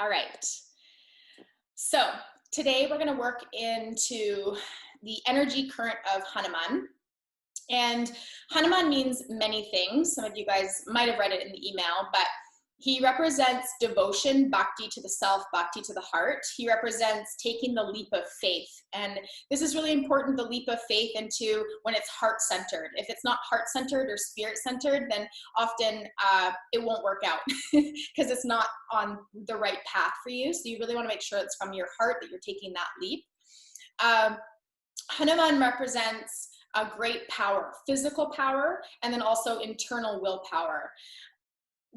All right. So today we're going to work into the energy current of Hanuman. And Hanuman means many things. Some of you guys might have read it in the email, but he represents devotion, bhakti to the self, bhakti to the heart. He represents taking the leap of faith. And this is really important, the leap of faith into when it's heart-centered. If it's not heart-centered or spirit-centered, then often it won't work out because it's not on the right path for you. So you really want to make sure it's from your heart that you're taking that leap. Hanuman represents a great power, physical power, and then also internal willpower.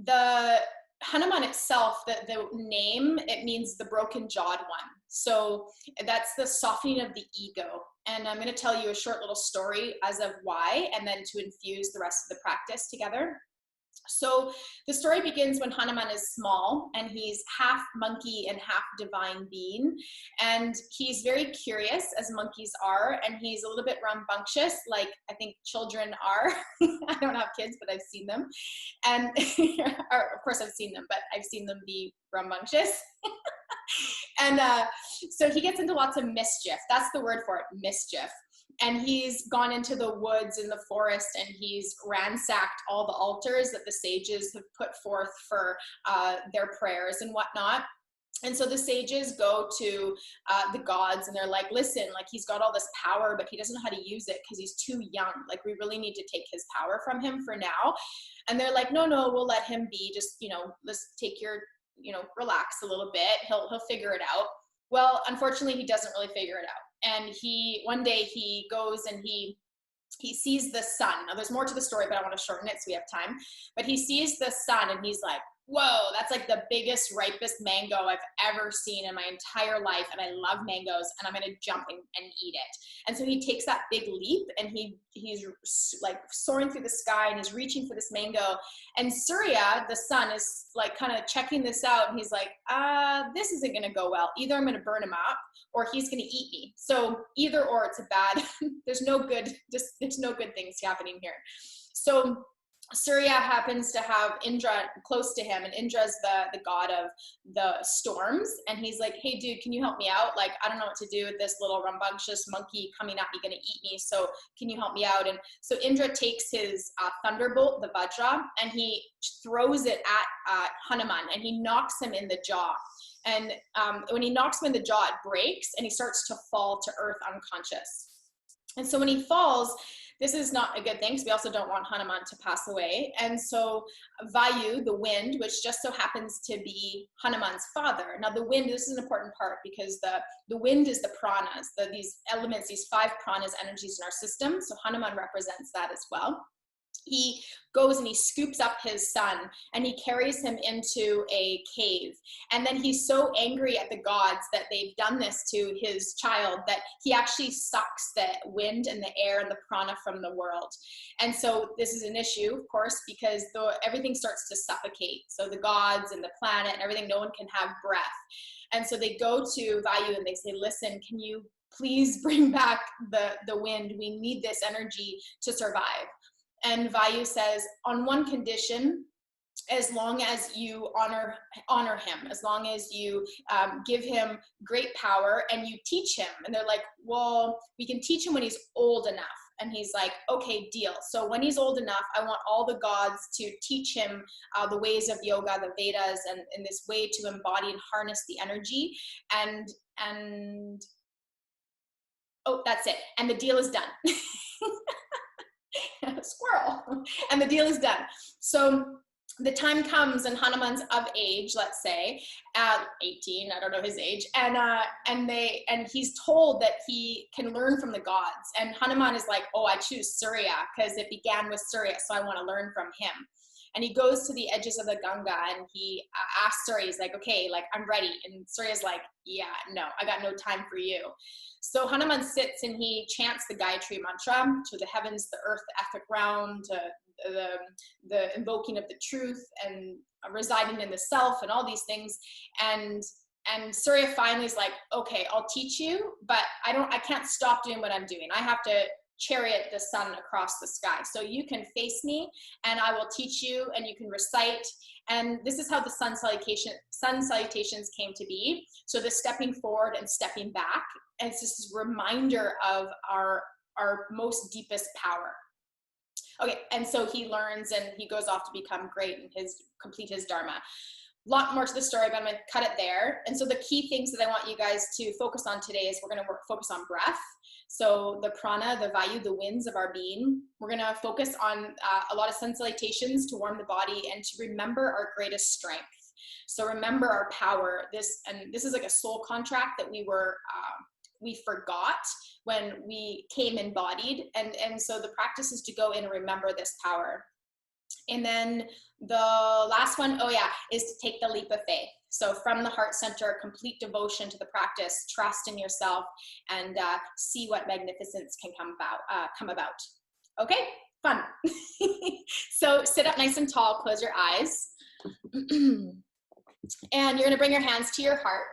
The Hanuman itself, the name, it means the broken-jawed one. So that's the softening of the ego. And I'm going to tell you a short little story as of why, and then to infuse the rest of the practice together. So the story begins when Hanuman is small, and he's half monkey and half divine being, and he's very curious, as monkeys are, and he's a little bit rambunctious, like I think children are. I don't have kids, but I've seen them, and or, of course I've seen them, but I've seen them be rambunctious. And so he gets into lots of mischief. That's the word for it, mischief. And he's gone into the woods in the forest, and he's ransacked all the altars that the sages have put forth for their prayers and whatnot. And so the sages go to the gods, and they're like, listen, like, he's got all this power, but he doesn't know how to use it because he's too young. Like, we really need to take his power from him for now. And they're like, no, we'll let him be. Just, let's take your, relax a little bit. He'll figure it out. Well, unfortunately, he doesn't really figure it out. And one day he goes and he sees the sun. Now there's more to the story, but I want to shorten it so we have time. But he sees the sun, and he's like, whoa, that's like the biggest, ripest mango I've ever seen in my entire life. And I love mangoes, and I'm going to jump and eat it. And so he takes that big leap, and he's like soaring through the sky, and he's reaching for this mango. And Surya, the sun, is like kind of checking this out. And he's like, this isn't going to go well. Either I'm going to burn him up, or he's going to eat me. So either or, it's a bad, there's no good things happening here. So Surya happens to have Indra close to him, and Indra's the god of the storms. And he's like, hey dude, can you help me out? Like, I don't know what to do with this little rambunctious monkey coming at me, gonna eat me. So can you help me out? And so Indra takes his thunderbolt, the Vajra, and he throws it at Hanuman, and he knocks him in the jaw. And when he knocks him in the jaw, it breaks, and he starts to fall to earth unconscious. And so when he falls, this is not a good thing, because we also don't want Hanuman to pass away. And so Vayu, the wind, which just so happens to be Hanuman's father. Now the wind, this is an important part, because the wind is the pranas, these elements, these 5 pranas, energies in our system. So Hanuman represents that as well. He goes and he scoops up his son, and he carries him into a cave. And then he's so angry at the gods that they've done this to his child that he actually sucks the wind and the air and the prana from the world. And so this is an issue, of course, because everything starts to suffocate. So the gods and the planet and everything, no one can have breath. And so they go to Vayu and they say, listen, can you please bring back the wind? We need this energy to survive. And Vayu says, on one condition, as long as you honor him, as long as you give him great power and you teach him. And they're like, well, we can teach him when he's old enough. And he's like, okay, deal. So when he's old enough, I want all the gods to teach him the ways of yoga, the Vedas, and in this way to embody and harness the energy. And oh, that's it. And the deal is done. Squirrel. And the deal is done. So the time comes, and Hanuman's of age, let's say, at 18, I don't know his age, and he's told that he can learn from the gods. And Hanuman is like, oh, I choose Surya because it began with Surya, so I want to learn from him. And he goes to the edges of the Ganga, and he asks Surya, he's like, okay, like, I'm ready. And Surya's like, yeah, no, I got no time for you. So Hanuman sits and he chants the Gayatri mantra to the heavens, the earth, the etheric realm, to the invoking of the truth and residing in the self and all these things. And Surya finally is like, okay, I'll teach you, but I can't stop doing what I'm doing. I have to chariot the sun across the sky. So you can face me and I will teach you, and you can recite. And this is how the sun salutations came to be. So the stepping forward and stepping back, and it's just this reminder of our most deepest power. Okay, and so he learns and he goes off to become great and complete his dharma. Lot more to the story, but I'm going to cut it there. And so the key things that I want you guys to focus on today is we're going to focus on breath. So the prana, the vayu, the winds of our being. We're going to focus on a lot of sun salutations to warm the body and to remember our greatest strength. So remember our power. This is like a soul contract that we forgot when we came embodied. And so the practice is to go in and remember this power. And then the last one, is to take the leap of faith. So from the heart center, complete devotion to the practice, trust in yourself, and see what magnificence can come about. Okay, fun. So sit up nice and tall, close your eyes. And you're gonna bring your hands to your heart.